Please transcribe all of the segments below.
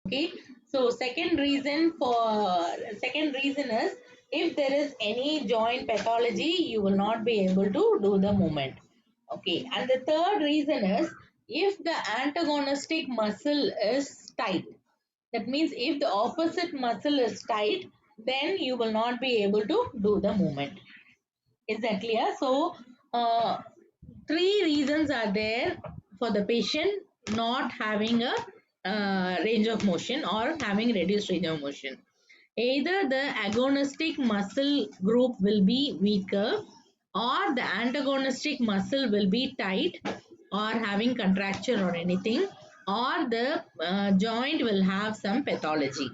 Okay, so second reason is if there is any joint pathology, you will not be able to do the movement. Okay, and the third reason is if the antagonistic muscle is tight. That means if the opposite muscle is tight, then you will not be able to do the movement. Is that clear? So, three reasons are there for the patient not having a range of motion or having reduced range of motion. Either the agonistic muscle group will be weaker, or the antagonistic muscle will be tight or having contracture or anything, or the joint will have some pathology.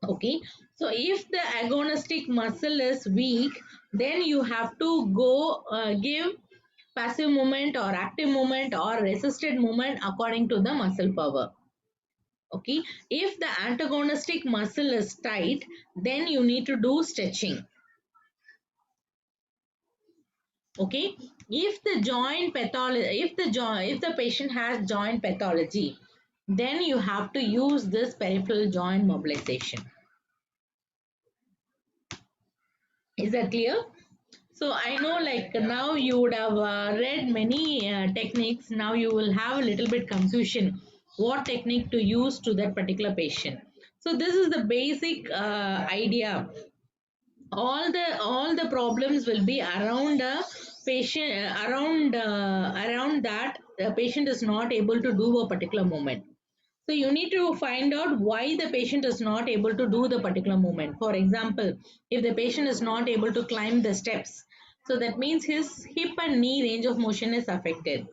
Okay, so if the agonistic muscle is weak, then you have to go give passive movement or active movement or resisted movement according to the muscle power. Okay, if the antagonistic muscle is tight, then you need to do stretching. Okay, if the joint pathology, if the patient has joint pathology, then you have to use this peripheral joint mobilization. Is that clear? So I know like now you would have read many techniques. Now you will have a little bit confusion what technique to use to that particular patient. So this is the basic idea. All the problems will be around a patient around that the patient is not able to do a particular movement. So you need to find out why the patient is not able to do the particular movement. For example, if the patient is not able to climb the steps, so that means his hip and knee range of motion is affected.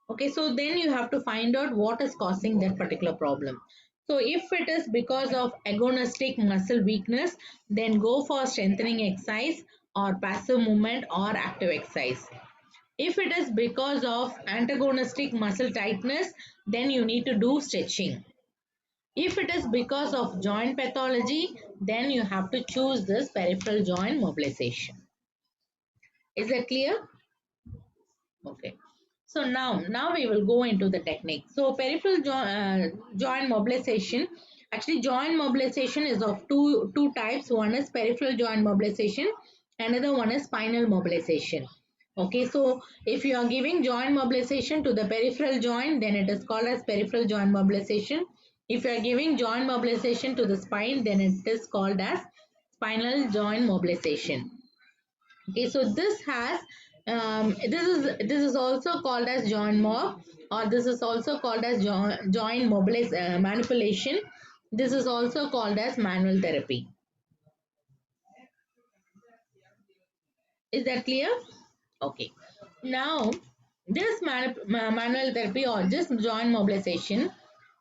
Okay, so then you have to find out what is causing that particular problem. So if it is because of agonistic muscle weakness, then go for strengthening exercise or passive movement or active exercise. If it is because of antagonistic muscle tightness, then you need to do stretching. If it is because of joint pathology, then you have to choose this peripheral joint mobilization. Is that clear? Okay. So now we will go into the technique. So peripheral joint mobilization. Actually, joint mobilization is of two types. One is peripheral joint mobilization. Another one is spinal mobilization. Okay, so if you are giving joint mobilization to the peripheral joint, then it is called as peripheral joint mobilization. If you are giving joint mobilization to the spine, then it is called as spinal joint mobilization. Okay, so this is also called as joint mob, or this is also called as joint manipulation. This is also called as manual therapy. Is that clear? Okay. Now, this manual therapy or just joint mobilization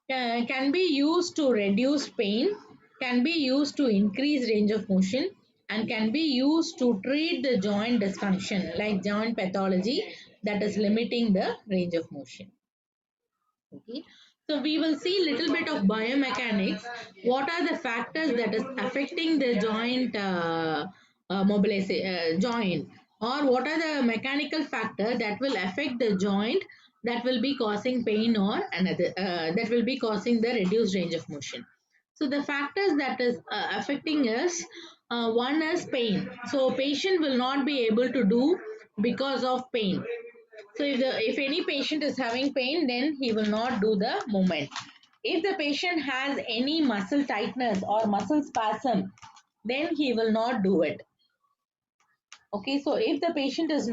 can be used to reduce pain, can be used to increase range of motion, and can be used to treat the joint dysfunction like joint pathology that is limiting the range of motion. Okay. So we will see little bit of biomechanics. What are the factors that is affecting the joint joint, or what are the mechanical factors that will affect the joint that will be causing pain or another that will be causing the reduced range of motion. So the factors that is affecting us, one is pain. So patient will not be able to do because of pain. So if any patient is having pain, then he will not do the movement. If the patient has any muscle tightness or muscle spasm, then he will not do it. Okay, so if the patient is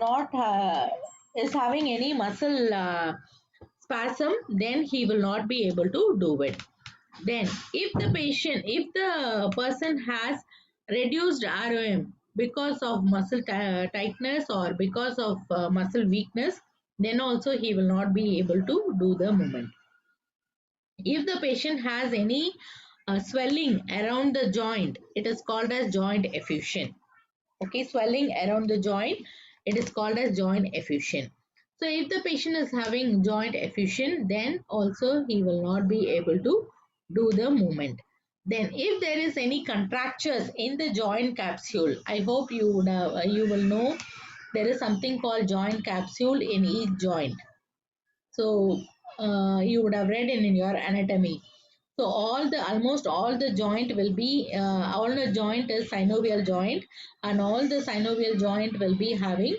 having any muscle spasm, then he will not be able to do it. Then, if the person has reduced ROM because of muscle tightness or because of muscle weakness, then also he will not be able to do the movement. If the patient has any swelling around the joint, it is called as joint effusion. Okay, swelling around the joint, it is called as joint effusion. So if the patient is having joint effusion, then also he will not be able to do the movement. Then if there is any contractures in the joint capsule, I hope you will know there is something called joint capsule in each joint. So you would have read in your anatomy. So almost all the joint will be all the joint is synovial joint, and all the synovial joint will be having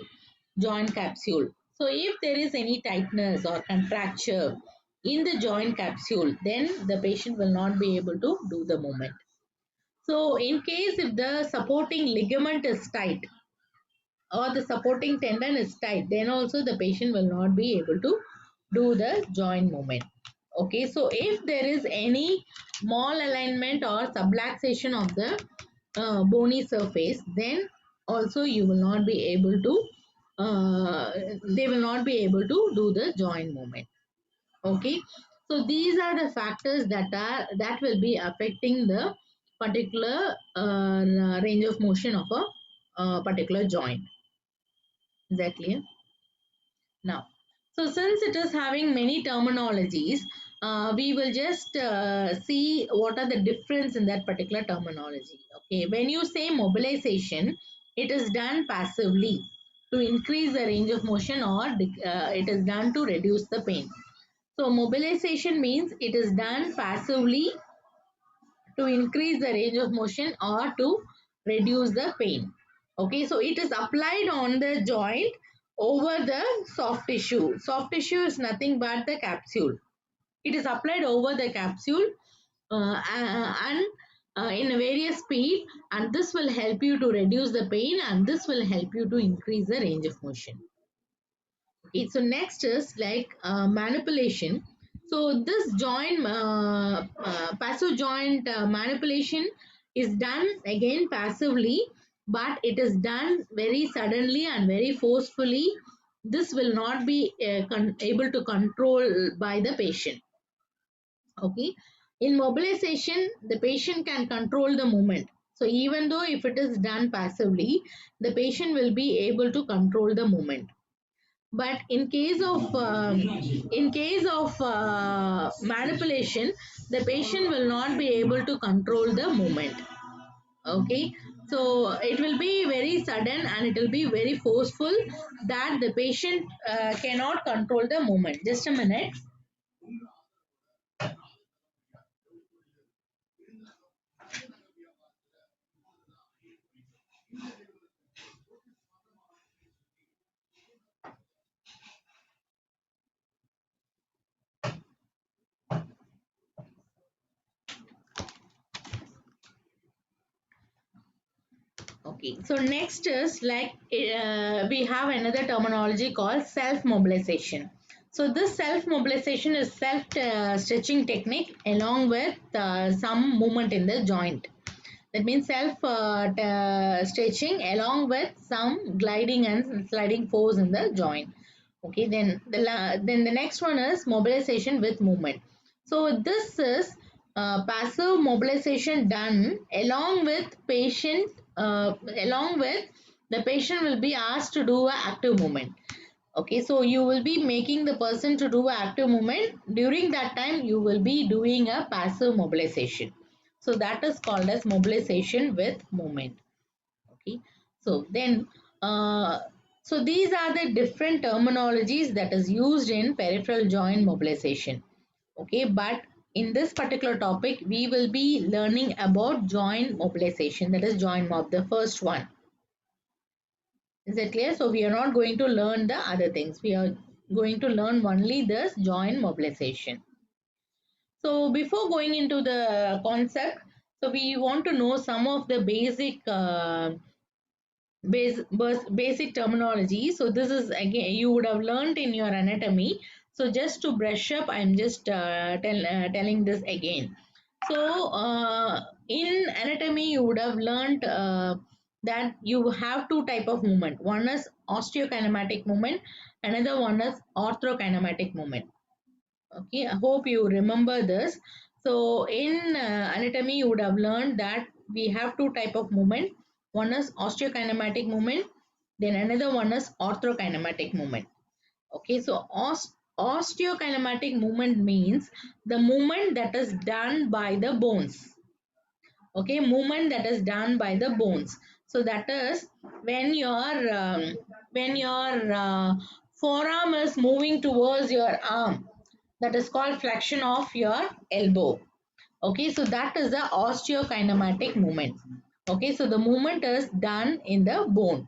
joint capsule. So if there is any tightness or contracture in the joint capsule, then the patient will not be able to do the movement. So in case if the supporting ligament is tight or the supporting tendon is tight, then also the patient will not be able to do the joint movement. Okay, so if there is any malalignment or subluxation of the bony surface, then also you will not be able to they will not be able to do the joint movement. Okay, so these are the factors that will be affecting the particular range of motion of a particular joint. Is that clear? Now, so since it is having many terminologies, we will just see what are the difference in that particular terminology. Okay, when you say mobilization, it is done passively to increase the range of motion, or it is done to reduce the pain. So mobilization means it is done passively to increase the range of motion or to reduce the pain. Okay, so it is applied on the joint over the soft tissue. Soft tissue is nothing but the capsule. It is applied over the capsule and in a various speed, and this will help you to reduce the pain, and this will help you to increase the range of motion. Okay, so next is like manipulation. So this joint, passive joint manipulation is done again passively, but it is done very suddenly and very forcefully. This will not be able to control by the patient. Okay, in mobilization, the patient can control the movement. So even though if it is done passively, the patient will be able to control the movement. But in case of manipulation, the patient will not be able to control the movement. Okay, so it will be very sudden and it will be very forceful that the patient cannot control the movement. Just a minute. Okay, so next is like we have another terminology called self mobilization. So this self mobilization is self stretching technique along with some movement in the joint. That means self stretching along with some gliding and sliding force in the joint. Okay, then the next one is mobilization with movement. So this is passive mobilization done along with patient, along with the patient will be asked to do an active movement. Okay, so you will be making the person to do active movement. During that time, you will be doing a passive mobilization. So that is called as mobilization with movement. Okay, so then, uh, so these are the different terminologies that is used in peripheral joint mobilization. Okay, but in this particular topic, we will be learning about joint mobilization. That is joint mob, the first one. Is that clear? So we are not going to learn the other things. We are going to learn only this joint mobilization. So before going into the concept, so we want to know some of the basic terminology. So this is again you would have learned in your anatomy. So just to brush up, I'm just telling this again. So in anatomy, you would have learned that you have two type of movement. One is osteokinematic movement, another one is orthokinematic movement. Okay, I hope you remember this. So in anatomy, you would have learned that we have two type of movement. One is osteokinematic movement, then another one is orthokinematic movement. Okay, so osteokinematic movement means the movement that is done by the bones. Okay, movement that is done by the bones. So that is when your forearm is moving towards your arm, that is called flexion of your elbow. Okay, so that is the osteokinematic movement. Okay, so the movement is done in the bone.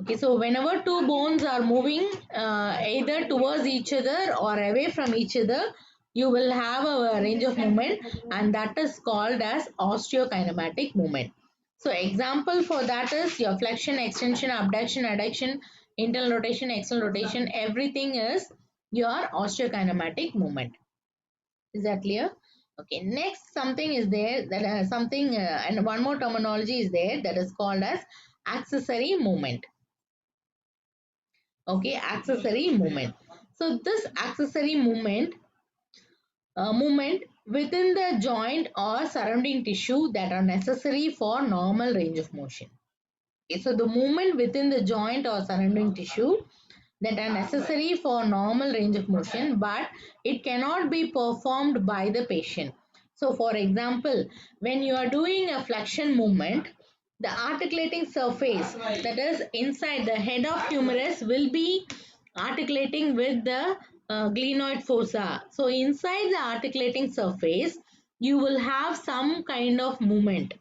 Okay, so whenever two bones are moving either towards each other or away from each other, you will have a range of movement, and that is called as osteokinematic movement. So example for that is your flexion, extension, abduction, adduction, internal rotation, external rotation, everything is your osteokinematic movement. Is that clear? Okay, next something is there that and one more terminology is there that is called as accessory movement. Okay, accessory movement. So this accessory movement within the joint or surrounding tissue that are necessary for normal range of motion. Okay, so the movement within the joint or surrounding tissue that are necessary for normal range of motion, but it cannot be performed by the patient. So for example, when you are doing a flexion movement, the articulating surface that is inside the head of humerus will be articulating with the glenoid fossa. So inside the articulating surface, you will have some kind of movement.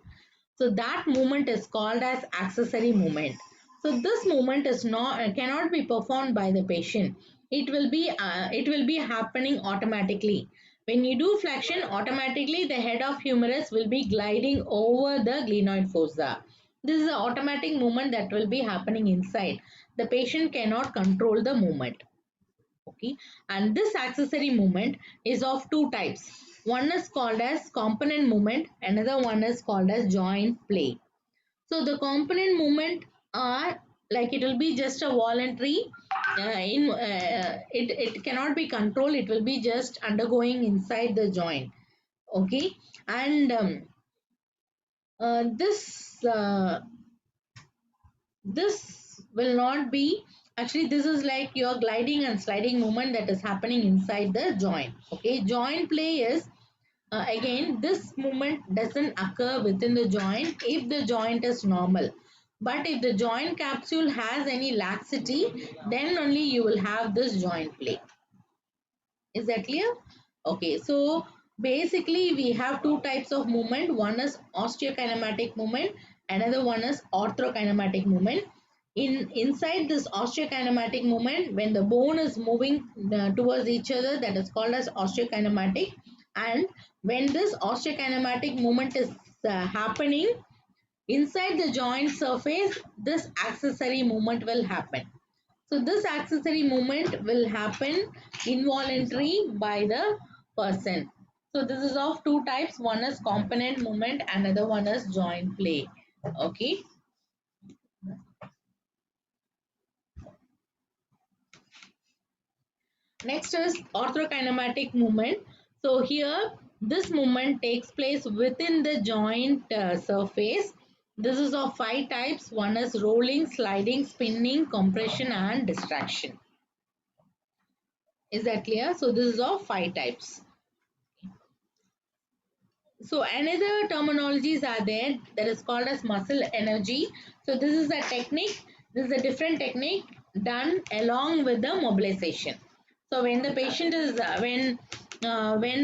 So that movement is called as accessory movement. So this movement is not cannot be performed by the patient. It will be happening automatically. When you do flexion, automatically the head of humerus will be gliding over the glenoid fossa. This is an automatic movement that will be happening inside. The patient cannot control the movement. Okay, and this accessory movement is of two types. One is called as component movement, another one is called as joint play. So the component movement are like it will be just a voluntary it cannot be controlled, it will be just undergoing inside the joint. Okay, and this will not be, actually this is like your gliding and sliding movement that is happening inside the joint. Okay, joint play is again this movement doesn't occur within the joint if the joint is normal, but if the joint capsule has any laxity, then only you will have this joint play. Is that clear? Okay, so basically we have two types of movement. One is osteokinematic movement, another one is orthokinematic movement. Inside this osteokinematic movement, when the bone is moving towards each other, that is called as osteokinematic. And when this osteokinematic movement is happening inside the joint surface, this accessory movement will happen. So this accessory movement will happen involuntary by the person. So this is of two types. One is component movement, another one is joint play. Okay. Next is orthokinematic movement. So here this movement takes place within the joint surface. This is of five types. One is rolling, sliding, spinning, compression and distraction. Is that clear? So this is of five types. So another terminologies are there that is called as muscle energy. So this is a technique. This is a different technique done along with the mobilization. So when the patient is when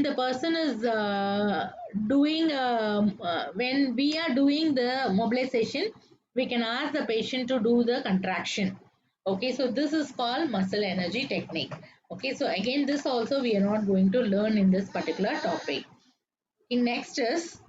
the person is doing when we are doing the mobilization, we can ask the patient to do the contraction. Okay, so this is called muscle energy technique. Okay, so again this also we are not going to learn in this particular topic. Next is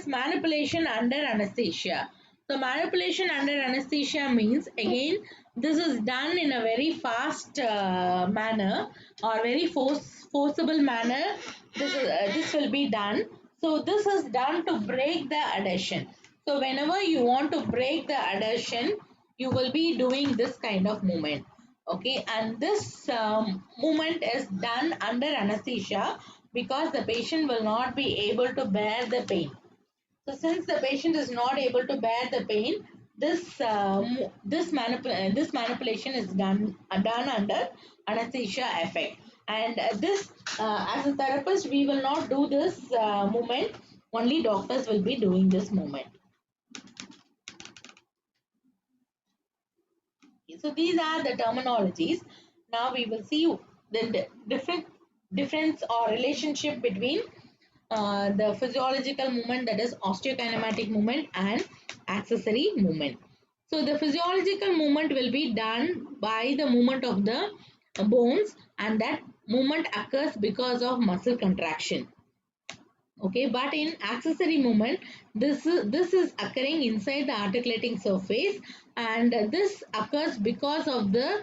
manipulation under anesthesia. So manipulation under anesthesia means again this is done in a very fast manner or very forcible manner. This will be done. So this is done to break the adhesion. So whenever you want to break the adhesion, you will be doing this kind of movement. Okay, and this movement is done under anesthesia because the patient will not be able to bear the pain. So since the patient is not able to bear the pain, this manipulation is done under anesthesia effect. And this as a therapist we will not do this movement. Only doctors will be doing this movement. So these are the terminologies. Now we will see the different difference or relationship between the physiological movement, that is osteokinematic movement, and accessory movement. So the physiological movement will be done by the movement of the bones, and that movement occurs because of muscle contraction. Okay, but in accessory movement, this is occurring inside the articulating surface, and this occurs because of the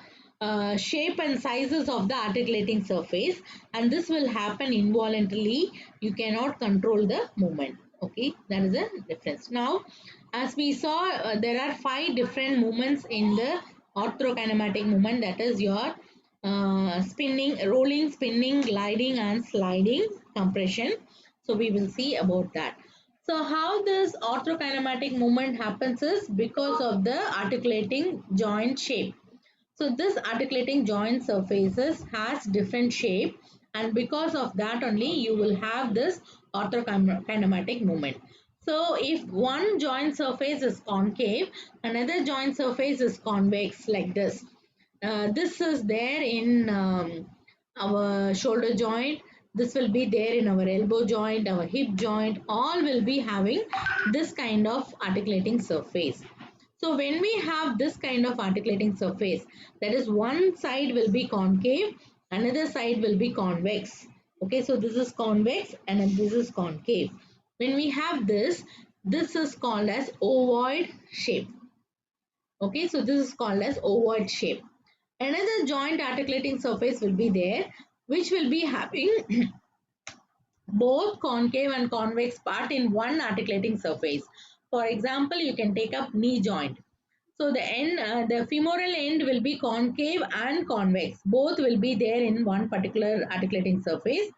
shape and sizes of the articulating surface, and this will happen involuntarily. You cannot control the movement. Okay, that is the difference. Now, as we saw, there are 5 different movements in the orthokinematic movement, that is your spinning, rolling, spinning, gliding, and sliding, compression. So we will see about that. So how this orthokinematic movement happens is because of the articulating joint shape. So this articulating joint surfaces has different shape, and because of that only you will have this orthokinematic movement. So if one joint surface is concave, another joint surface is convex like this. This is there in our shoulder joint. This will be there in our elbow joint, our hip joint. All will be having this kind of articulating surface. So when we have this kind of articulating surface, that is, one side will be concave, another side will be convex. Okay, so this is convex and this is concave. When we have this is called as ovoid shape. Okay, so this is called as ovoid shape. Another joint articulating surface will be there, which will be having both concave and convex part in one articulating surface. For example, you can take up knee joint. So the femoral end will be concave and convex. Both will be there in one particular articulating surface.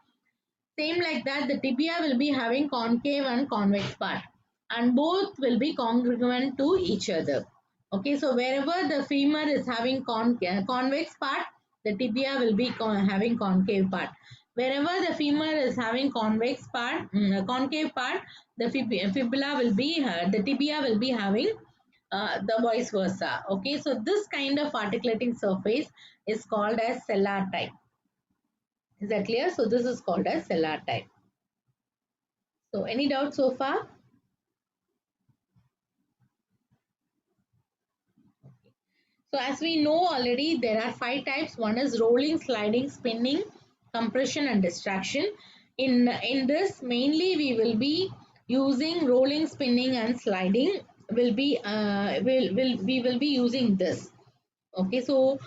Same like that, the tibia will be having concave and convex part, and both will be congruent to each other. Okay, so wherever the femur is having convex part, the tibia will be having concave part. Wherever the femur is having convex part, concave part, the fibula will be, the tibia will be having the vice versa. Okay, so this kind of articulating surface is called as sellar type. Is that clear? So this is called as sellar type. So any doubts so far? So as we know already, there are 5 types. One is rolling, sliding, spinning, compression, and distraction. In this, mainly we will be using rolling, spinning, and sliding. We will be using this. Okay, so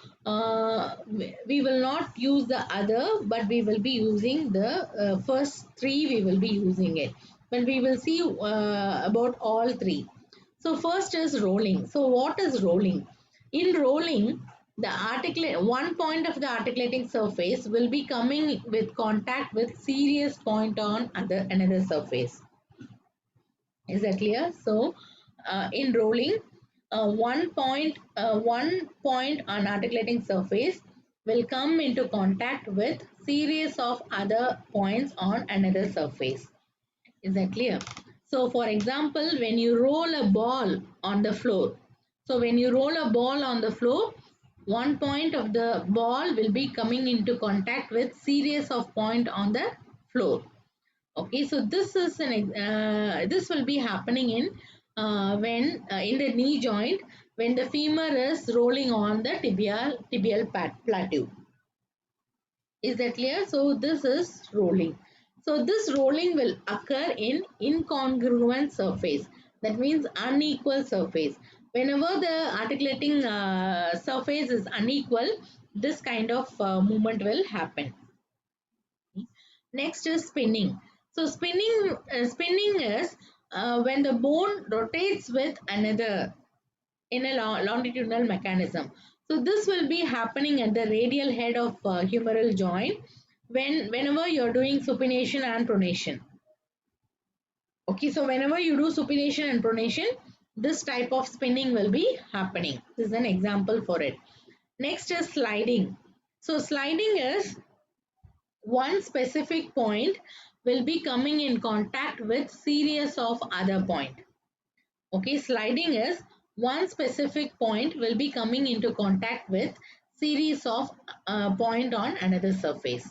we will not use the other, but we will be using the first 3. We will be using it, but we will see about all 3. So first is rolling. So what is rolling? In rolling, the one point of the articulating surface will be coming with contact with serious point on another surface. Is that clear? So in rolling, one point on articulating surface will come into contact with series of other points on another surface. Is that clear? So for example, when you roll a ball on the floor, so when you roll a ball on the floor, one point of the ball will be coming into contact with series of point on the floor. Okay, so this will be happening in when in the knee joint, when the femur is rolling on the tibial plateau. Is that clear? So this is rolling. So this rolling will occur in incongruent surface. That means unequal surface. Whenever the articulating surface is unequal, this kind of movement will happen. Next is spinning. So spinning is when the bone rotates with another in a longitudinal mechanism. So this will be happening at the radial head of humeral joint whenever you're doing supination and pronation. Okay, so whenever you do supination and pronation, this type of spinning will be happening. This is an example for it. Next is sliding. So sliding is one specific point will be coming in contact with series of other point. Okay, sliding is one specific point will be coming into contact with series of point on another surface.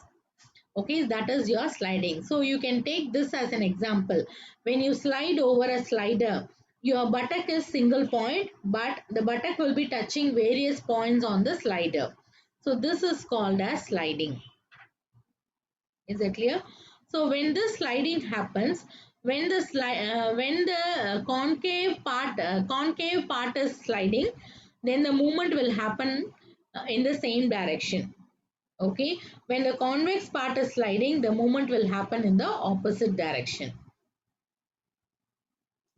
Okay, that is your sliding. So you can take this as an example. When you slide over a slider, your buttock is single point, but the buttock will be touching various points on the slider. So this is called as sliding. Is that clear? So when the sliding happens, when the concave part is sliding, then the movement will happen in the same direction. Okay, when the convex part is sliding, the movement will happen in the opposite direction.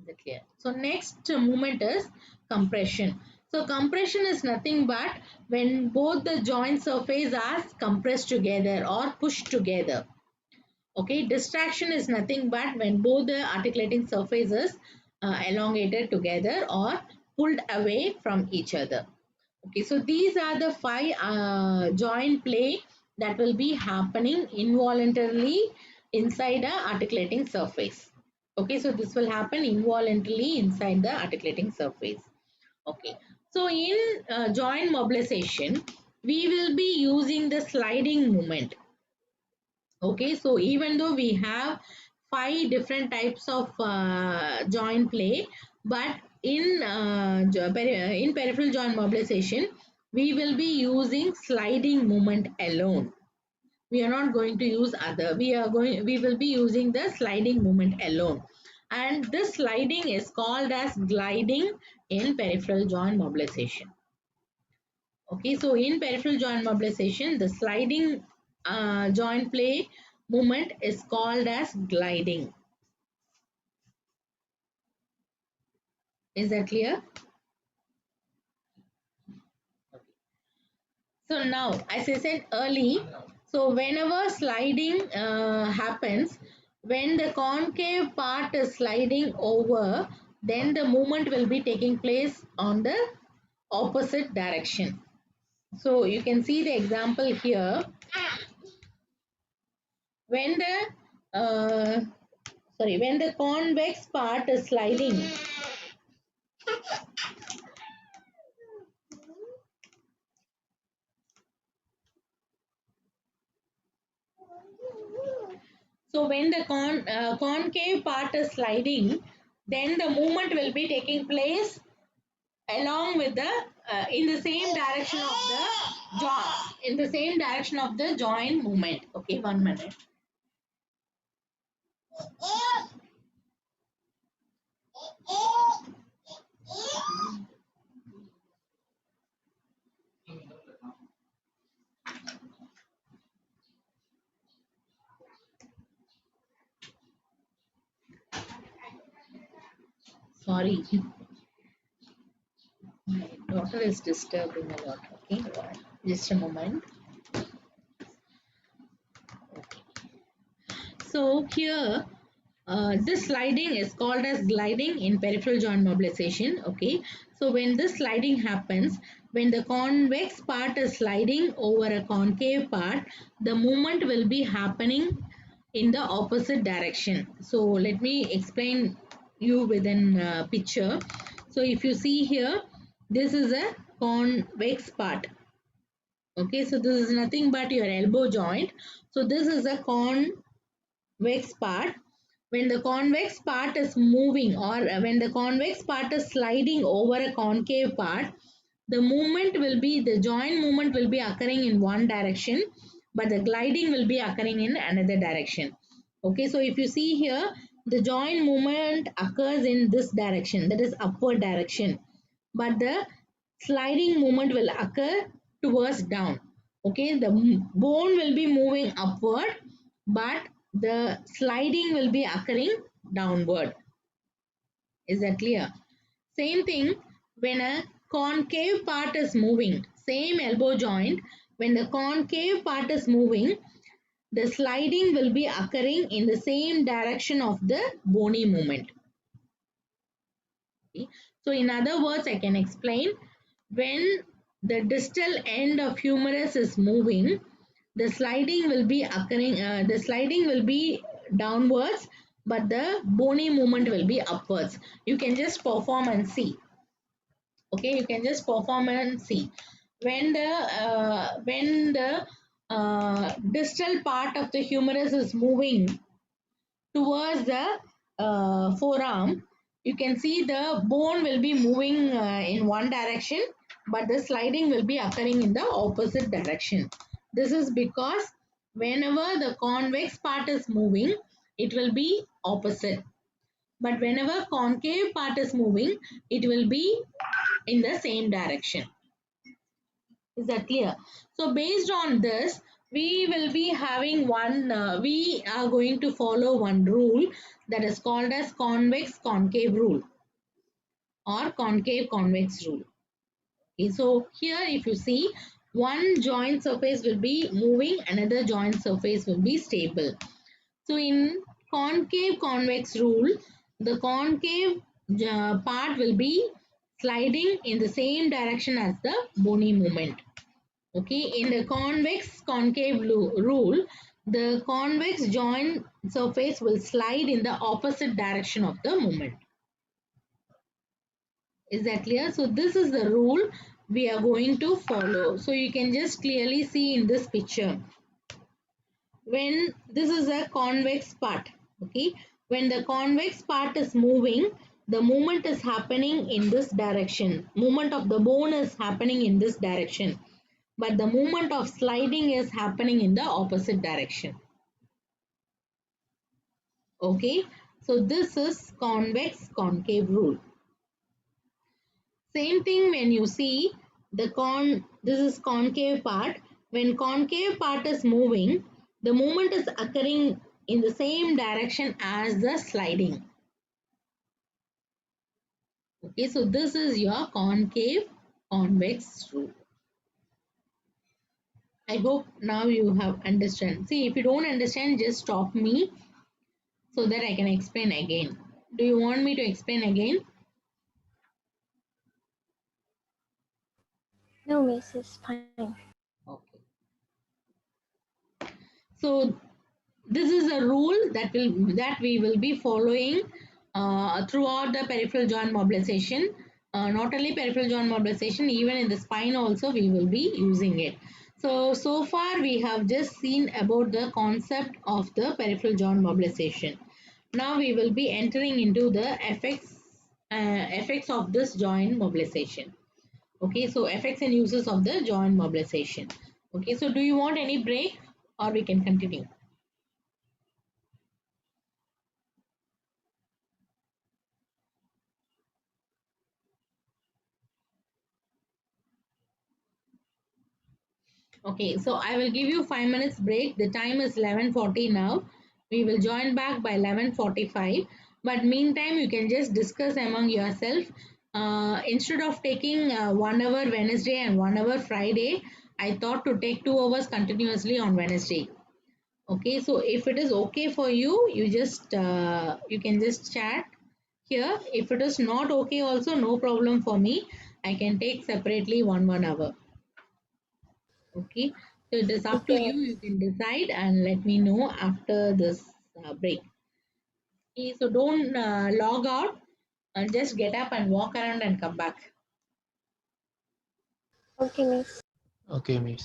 Is it clear? So next movement is compression. So compression is nothing but when both the joint surface are compressed together or pushed together. Okay, distraction is nothing but when both the articulating surfaces elongated together or pulled away from each other. Okay, so these are the five joint play that will be happening involuntarily inside the articulating surface. Okay, so this will happen involuntarily inside the articulating surface. Okay, so in joint mobilization, we will be using the sliding movement. Okay, so even though we have five different types of joint play, but in peripheral joint mobilization, we will be using sliding movement alone. We are not going to use other. We will be using the sliding movement alone, and this sliding is called as gliding in peripheral joint mobilization. Okay, so in peripheral joint mobilization, the sliding joint play movement is called as gliding. Is that clear? So now, as I said early, so whenever sliding happens, when the concave part is sliding over, then the movement will be taking place on the opposite direction. So you can see the example here. When the when the convex part is sliding, so when the concave part is sliding, then the movement will be taking place along with the in the same direction of the joint movement. Okay, 1 minute. Sorry, my daughter is disturbing a lot. Okay, just a moment. So here, this sliding is called as gliding in peripheral joint mobilization. Okay, so when this sliding happens, when the convex part is sliding over a concave part, the movement will be happening in the opposite direction. So let me explain you within picture. So if you see here, this is a convex part. Okay, so this is nothing but your elbow joint. So this is a convex part. When the convex part is moving or when the convex part is sliding over a concave part, the joint movement will be occurring in one direction, but the gliding will be occurring in another direction. Okay, so if you see here, the joint movement occurs in this direction, that is upward direction, but the sliding movement will occur towards down. Okay, the bone will be moving upward, but the sliding will be occurring downward. Is that clear? Same thing when a concave part is moving, same elbow joint, when the concave part is moving, the sliding will be occurring in the same direction of the bony movement. Okay. So in other words, I can explain, when the distal end of humerus is moving, the sliding will be occurring, the sliding will be downwards, but the bony movement will be upwards. You can just perform and see. Okay, you can just perform and see. When the distal part of the humerus is moving towards the forearm, you can see the bone will be moving in one direction, but the sliding will be occurring in the opposite direction. This is because whenever the convex part is moving, it will be opposite. But whenever concave part is moving, it will be in the same direction. Is that clear? So based on this, we will be having we are going to follow one rule that is called as convex concave rule or concave convex rule. Okay, so here if you see, one joint surface will be moving, another joint surface will be stable. So in concave convex rule, the concave part will be sliding in the same direction as the bony movement. Okay, in the convex concave rule, the convex joint surface will slide in the opposite direction of the movement. Is that clear? So this is the rule we are going to follow. So you can just clearly see in this picture. When this is a convex part, okay, when the convex part is moving, the movement is happening in this direction. Movement of the bone is happening in this direction, but the movement of sliding is happening in the opposite direction. Okay, so this is convex concave rule. Same thing when you see this is concave part. When concave part is moving, the movement is occurring in the same direction as the sliding. Okay, so this is your concave convex rule. I hope now you have understand. See, if you don't understand, just stop me so that I can explain again. Do you want me to explain again? No, miss, it's fine. Okay. So this is a rule that we will be following throughout the peripheral joint mobilization. Not only peripheral joint mobilization, even in the spine also we will be using it. So far we have just seen about the concept of the peripheral joint mobilization. Now we will be entering into the effects of this joint mobilization. Okay, so effects and uses of the joint mobilization. Okay, so do you want any break or we can continue? Okay, so I will give you 5 minutes break. The time is 11:40 now. We will join back by 11:45. But meantime, you can just discuss among yourself. Instead of taking 1 hour Wednesday and 1 hour Friday, I thought to take 2 hours continuously on Wednesday. Okay, so if it is okay for you, you can just chat here. If it is not okay, also no problem for me. I can take separately one hour. Okay, so it is up to Okay, you. You can decide and let me know after this break. Okay, so don't log out and just get up and walk around and come back. okay, miss. Okay, miss.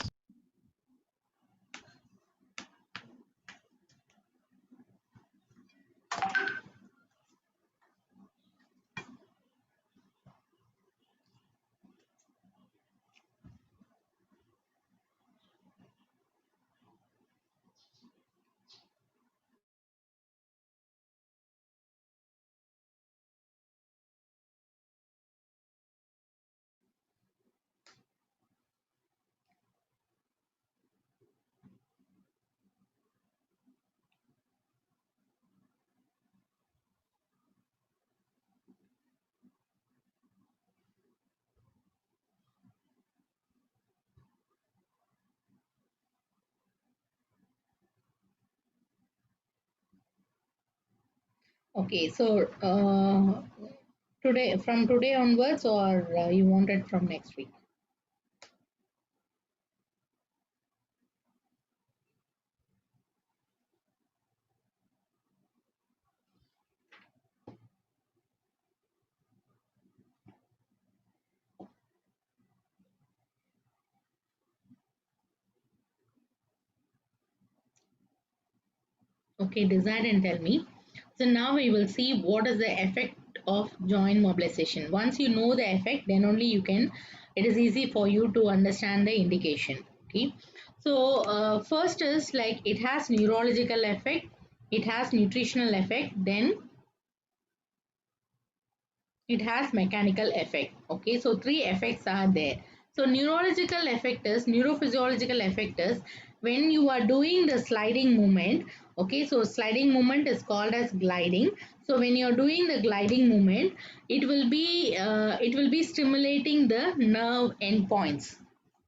Okay, so from today onwards, or you want it from next week? Okay, decide and tell me. So now we will see what is the effect of joint mobilization. Once you know the effect, then only it is easy for you to understand the indication. Okay. So first is like it has neurological effect, it has nutritional effect, then it has mechanical effect. Okay, so three effects are there. So neurological effect is, neurophysiological effect is when you are doing the sliding movement. Okay, so sliding movement is called as gliding. So when you are doing the gliding movement, it will be stimulating the nerve endpoints.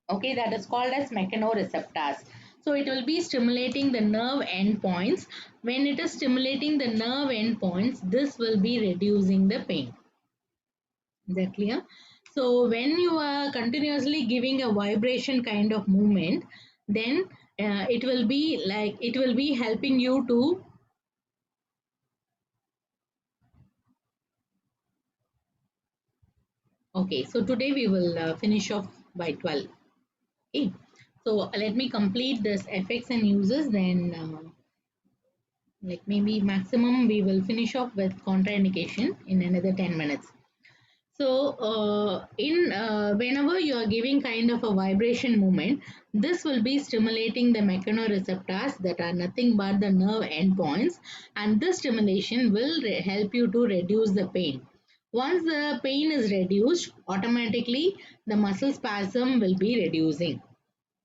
Okay, that is called as mechanoreceptors. So it will be stimulating the nerve endpoints. When it is stimulating the nerve endpoints, this will be reducing the pain. Is that clear? So when you are continuously giving a vibration kind of movement, then it will be helping you to. Okay, so today we will finish off by 12. Okay, so let me complete this effects and uses, then like maybe maximum we will finish off with contraindication in another 10 minutes. So, in whenever you are giving kind of a vibration movement, this will be stimulating the mechanoreceptors that are nothing but the nerve endpoints, and this stimulation will help you to reduce the pain. Once the pain is reduced, automatically the muscle spasm will be reducing.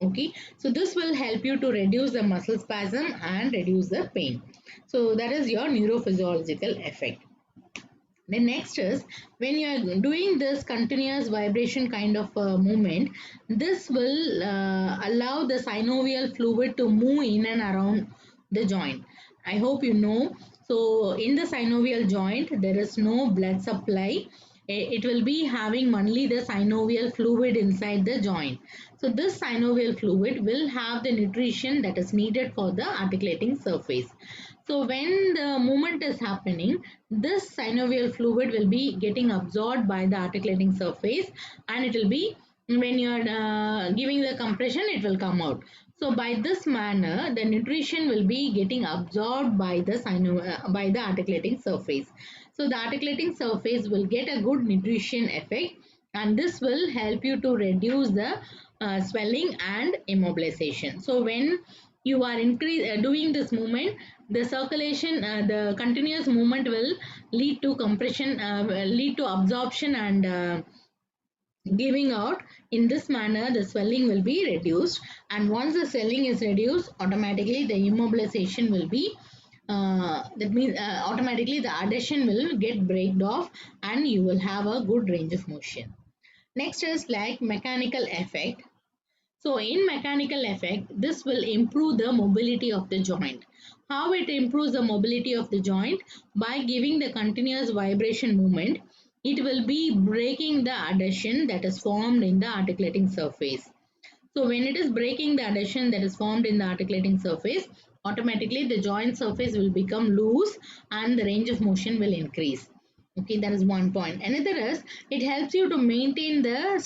Okay, so this will help you to reduce the muscle spasm and reduce the pain. So that is your neurophysiological effect. The next is when you are doing this continuous vibration kind of movement, this will allow the synovial fluid to move in and around the joint. I hope you know. So in the synovial joint, there is no blood supply. It will be having only the synovial fluid inside the joint. So this synovial fluid will have the nutrition that is needed for the articulating surface. So when the movement is happening, this synovial fluid will be getting absorbed by the articulating surface, and it will be, when you are giving the compression, it will come out. So by this manner, the nutrition will be getting absorbed by by the articulating surface. So the articulating surface will get a good nutrition effect, and this will help you to reduce the swelling and immobilization. So when you are doing this movement, the circulation, the continuous movement will lead to compression, lead to absorption and giving out. In this manner, the swelling will be reduced, and once the swelling is reduced, automatically the immobilization will be, that means automatically the adhesion will get breaked off, and you will have a good range of motion. Next is like mechanical effect. So in mechanical effect, this will improve the mobility of the joint. How it improves the mobility of the joint? By giving the continuous vibration movement, it will be breaking the adhesion that is formed in the articulating surface. So when it is breaking the adhesion that is formed in the articulating surface, automatically the joint surface will become loose and the range of motion will increase. Okay, that is one point. Another is it helps you to maintain the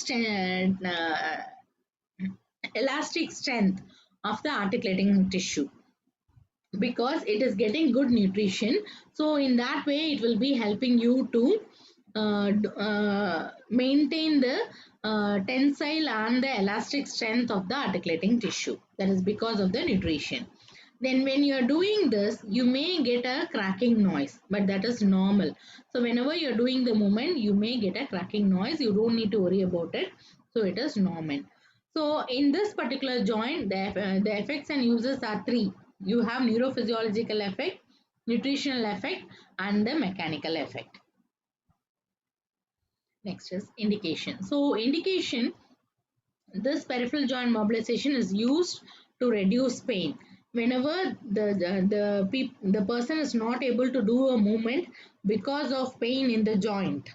elastic strength of the articulating tissue, because it is getting good nutrition. So in that way, it will be helping you to maintain the tensile and the elastic strength of the articulating tissue. That is because of the nutrition. Then when you are doing this, you may get a cracking noise, but that is normal. So whenever you are doing the movement, you may get a cracking noise. You don't need to worry about it. So it is normal. So in this particular joint, the effects and uses are three. You have neurophysiological effect, nutritional effect, and the mechanical effect. Next is indication. So indication, this peripheral joint mobilization is used to reduce pain. Whenever the person is not able to do a movement because of pain in the joint,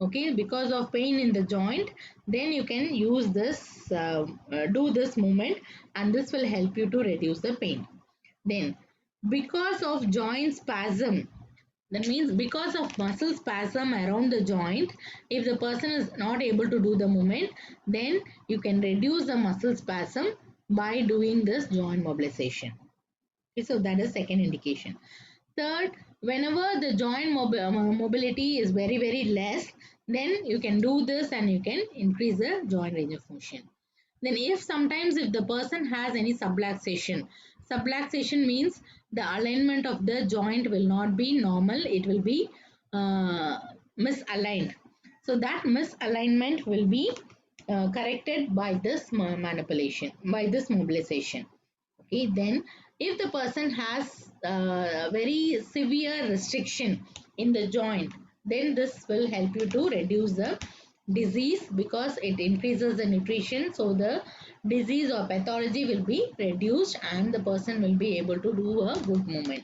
okay, because of pain in the joint, then you can use this, do this movement, and this will help you to reduce the pain. Then because of joint spasm, that means because of muscle spasm around the joint, if the person is not able to do the movement, then you can reduce the muscle spasm by doing this joint mobilization. Okay, so that is second indication. Third, whenever the joint mobility is very, very less, then you can do this and you can increase the joint range of motion. Then if sometimes if the person has any subluxation means the alignment of the joint will not be normal, it will be uh, misaligned. So that misalignment will be corrected by this manipulation, by this mobilization. Okay, then if the person has very severe restriction in the joint, then this will help you to reduce the disease because it increases the nutrition, so the disease or pathology will be reduced and the person will be able to do a good movement.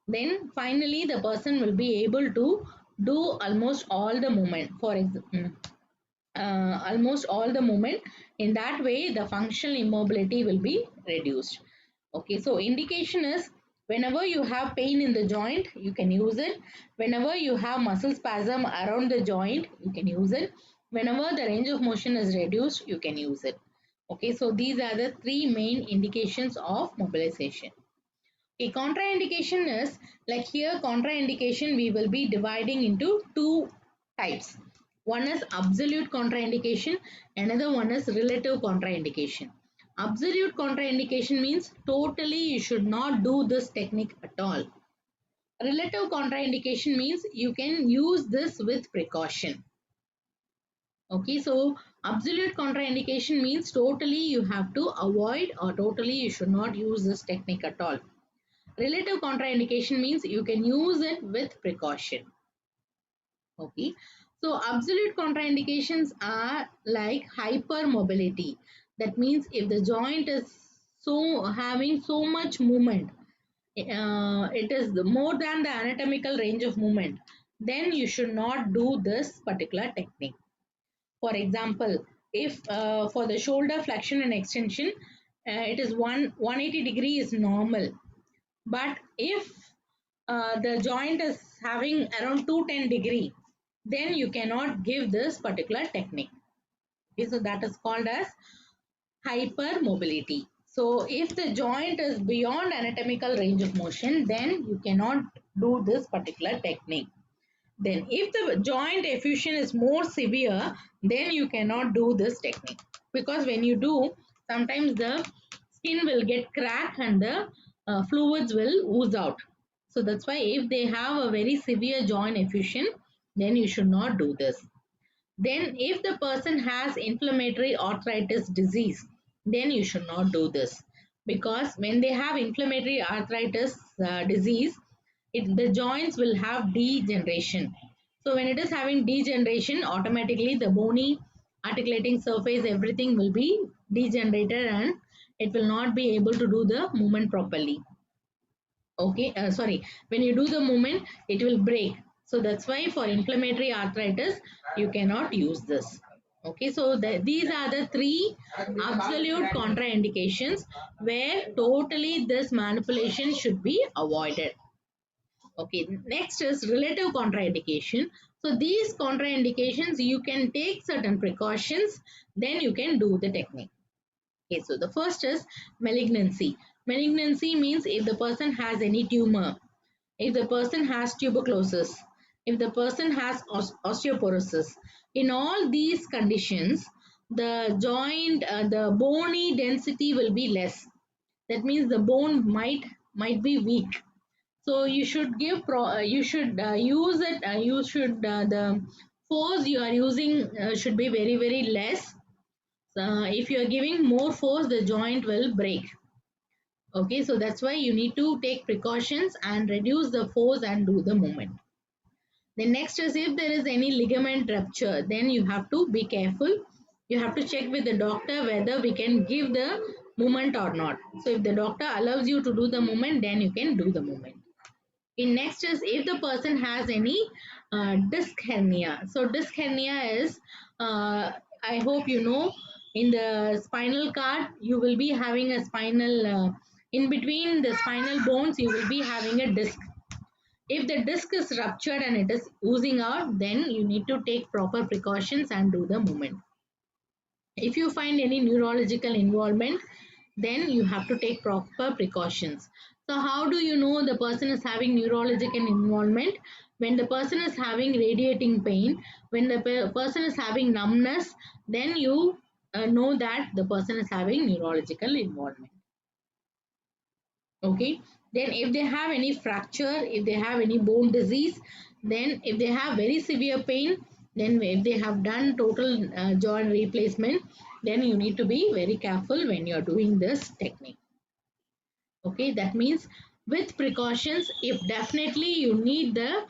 Then finally the person will be able to do almost all the movement, for example, almost all the movement. In that way the functional immobility will be reduced. Okay, so indication is whenever you have pain in the joint you can use it, whenever you have muscle spasm around the joint you can use it, whenever the range of motion is reduced you can use it. Okay, so these are the three main indications of mobilization. Okay, contraindication is like here contraindication we will be dividing into two types. One is absolute contraindication, another one is relative contraindication. Absolute contraindication means totally you should not do this technique at all. Relative contraindication means you can use this with precaution. Okay, so absolute contraindication means totally you have to avoid or totally you should not use this technique at all. Relative contraindication means you can use it with precaution. Okay, so absolute contraindications are like hypermobility. That means if the joint is so having so much movement, it is more than the anatomical range of movement, then you should not do this particular technique. For example, if for the shoulder flexion and extension, it is 180 degree is normal, but if the joint is having around 210 degree, then you cannot give this particular technique. Okay, so that is called as hypermobility. So if the joint is beyond anatomical range of motion, then you cannot do this particular technique. Then if the joint effusion is more severe, then you cannot do this technique. Because when you do, sometimes the skin will get cracked and the fluids will ooze out. So that's why if they have a very severe joint effusion, then you should not do this. Then if the person has inflammatory arthritis disease, then you should not do this. Because when they have inflammatory arthritis disease, the joints will have degeneration. So when it is having degeneration, automatically the bony articulating surface, everything will be degenerated and it will not be able to do the movement properly. Okay, sorry, when you do the movement, it will break. So that's why for inflammatory arthritis, you cannot use this. Okay, so these are the three absolute contraindications where totally this manipulation should be avoided. Okay, next is relative contraindication. So these contraindications, you can take certain precautions, then you can do the technique. Okay, so the first is malignancy. Malignancy means if the person has any tumor, if the person has tuberculosis, if the person has osteoporosis. In all these conditions, the joint, the bony density will be less. That means the bone might be weak. So you should give you should use it. You should the force you are using should be very very less. If you are giving more force, the joint will break. Okay, so that's why you need to take precautions and reduce the force and do the movement. The next is if there is any ligament rupture, then you have to be careful. You have to check with the doctor whether we can give the movement or not. So if the doctor allows you to do the movement, then you can do the movement. In next is if the person has any disc hernia. So disc hernia is, I hope you know, in the spinal cord, you will be having a spinal, in between the spinal bones, you will be having a disc. If the disc is ruptured and it is oozing out, then you need to take proper precautions and do the movement. If you find any neurological involvement, then you have to take proper precautions. So how do you know the person is having neurological involvement? When the person is having radiating pain, when the person is having numbness, then you know that the person is having neurological involvement. Okay, then if they have any fracture, if they have any bone disease, then if they have very severe pain, then if they have done total joint replacement, then you need to be very careful when you are doing this technique. Okay, that means with precautions, if definitely you need the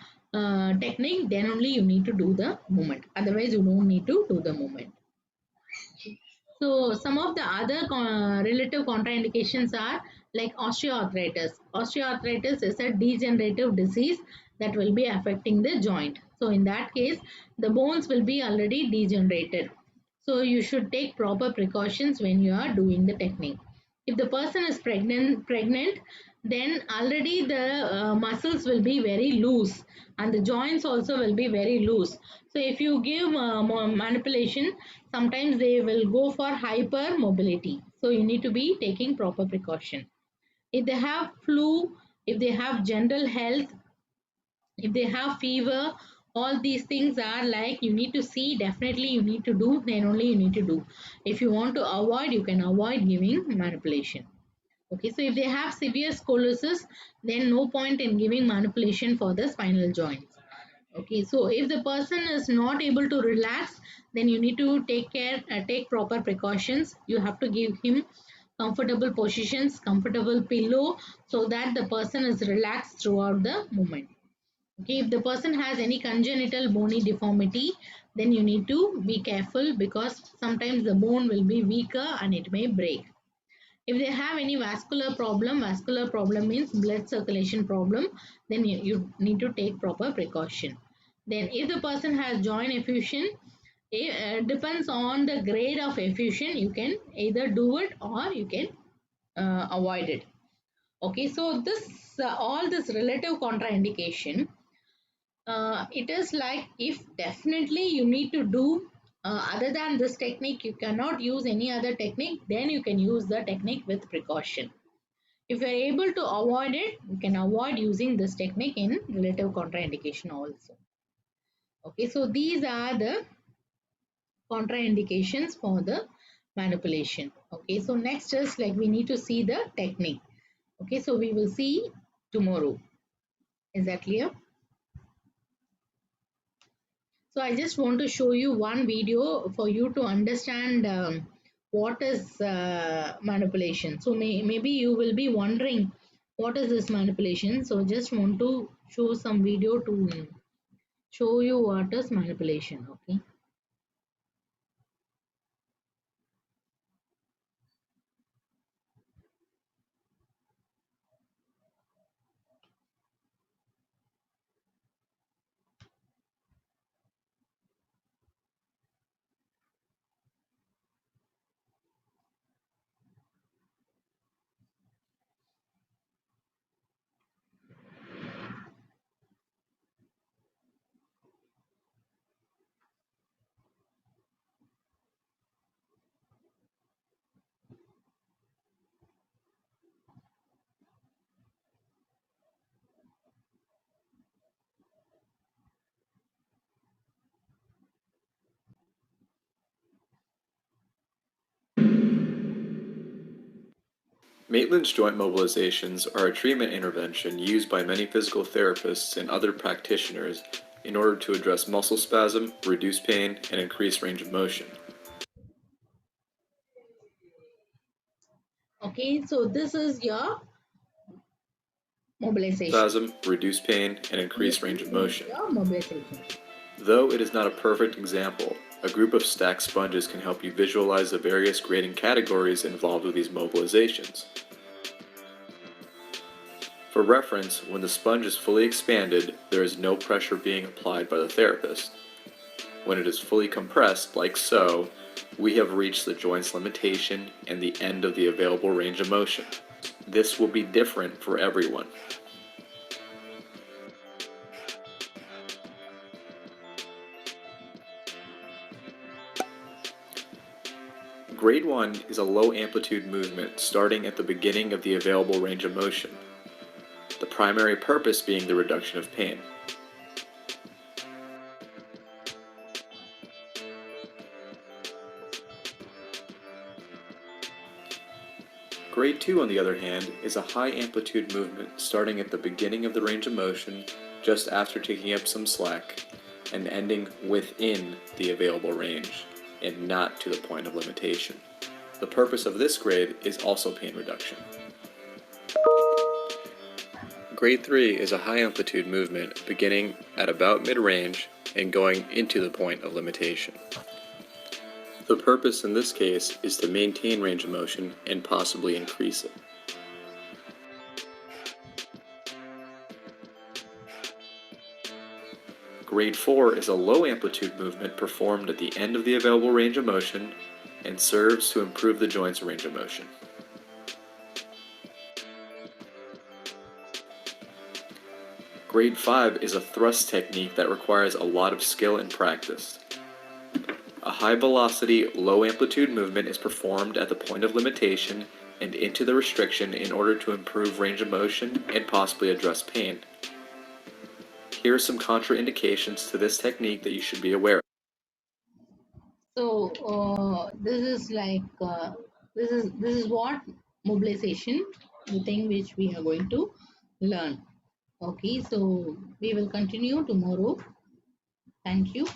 technique, then only you need to do the movement, otherwise you don't need to do the movement. So some of the other relative contraindications are like osteoarthritis. Osteoarthritis is a degenerative disease that will be affecting the joint. So in that case, the bones will be already degenerated. So you should take proper precautions when you are doing the technique. If the person is pregnant, then already the muscles will be very loose and the joints also will be very loose. So if you give manipulation, sometimes they will go for hyper mobility. So you need to be taking proper precaution. If they have flu, if they have general health, if they have fever, all these things are like you need to see, definitely you need to do, then only you need to do. If you want to avoid, you can avoid giving manipulation. Okay, so if they have severe scoliosis, then no point in giving manipulation for the spinal joints. Okay, so if the person is not able to relax, then you need to take proper precautions. You have to give him comfortable positions, comfortable pillow, so that the person is relaxed throughout the movement. Okay, if the person has any congenital bony deformity, then you need to be careful because sometimes the bone will be weaker and it may break. If they have any vascular problem means blood circulation problem, then you need to take proper precaution. Then if the person has joint effusion, it depends on the grade of effusion, you can either do it or you can avoid it. Okay, so this all this relative contraindication, it is like if definitely you need to do other than this technique, you cannot use any other technique, then you can use the technique with precaution. If you are able to avoid it, you can avoid using this technique in relative contraindication also. Okay, so these are the contraindications for the manipulation. Okay, so next is like we need to see the technique. Okay, so we will see tomorrow. Is that clear? So I just want to show you one video for you to understand what is manipulation. So maybe you will be wondering what is this manipulation. So just want to show some video to show you what is manipulation. Okay. Maitland's joint mobilizations are a treatment intervention used by many physical therapists and other practitioners in order to address muscle spasm, reduce pain, and increase range of motion. Okay, so this is your mobilization. Spasm, reduce pain, and increase range of motion. Your mobilization. Though it is not a perfect example, a group of stacked sponges can help you visualize the various grading categories involved with these mobilizations. For reference, when the sponge is fully expanded, there is no pressure being applied by the therapist. When it is fully compressed, like so, we have reached the joint's limitation and the end of the available range of motion. This will be different for everyone. Grade 1 is a low amplitude movement starting at the beginning of the available range of motion. primary purpose being the reduction of pain. Grade 2, on the other hand, is a high amplitude movement starting at the beginning of the range of motion just after taking up some slack and ending within the available range and not to the point of limitation. The purpose of this grade is also pain reduction. Grade 3 is a high amplitude movement beginning at about mid-range and going into the point of limitation. The purpose in this case is to maintain range of motion and possibly increase it. Grade 4 is a low amplitude movement performed at the end of the available range of motion and serves to improve the joint's range of motion. Grade 5 is a thrust technique that requires a lot of skill and practice. A high velocity, low amplitude movement is performed at the point of limitation and into the restriction in order to improve range of motion and possibly address pain. Here are some contraindications to this technique that you should be aware of. So this is like this is what mobilization, the thing which we are going to learn. Okay, so we will continue tomorrow. Thank you.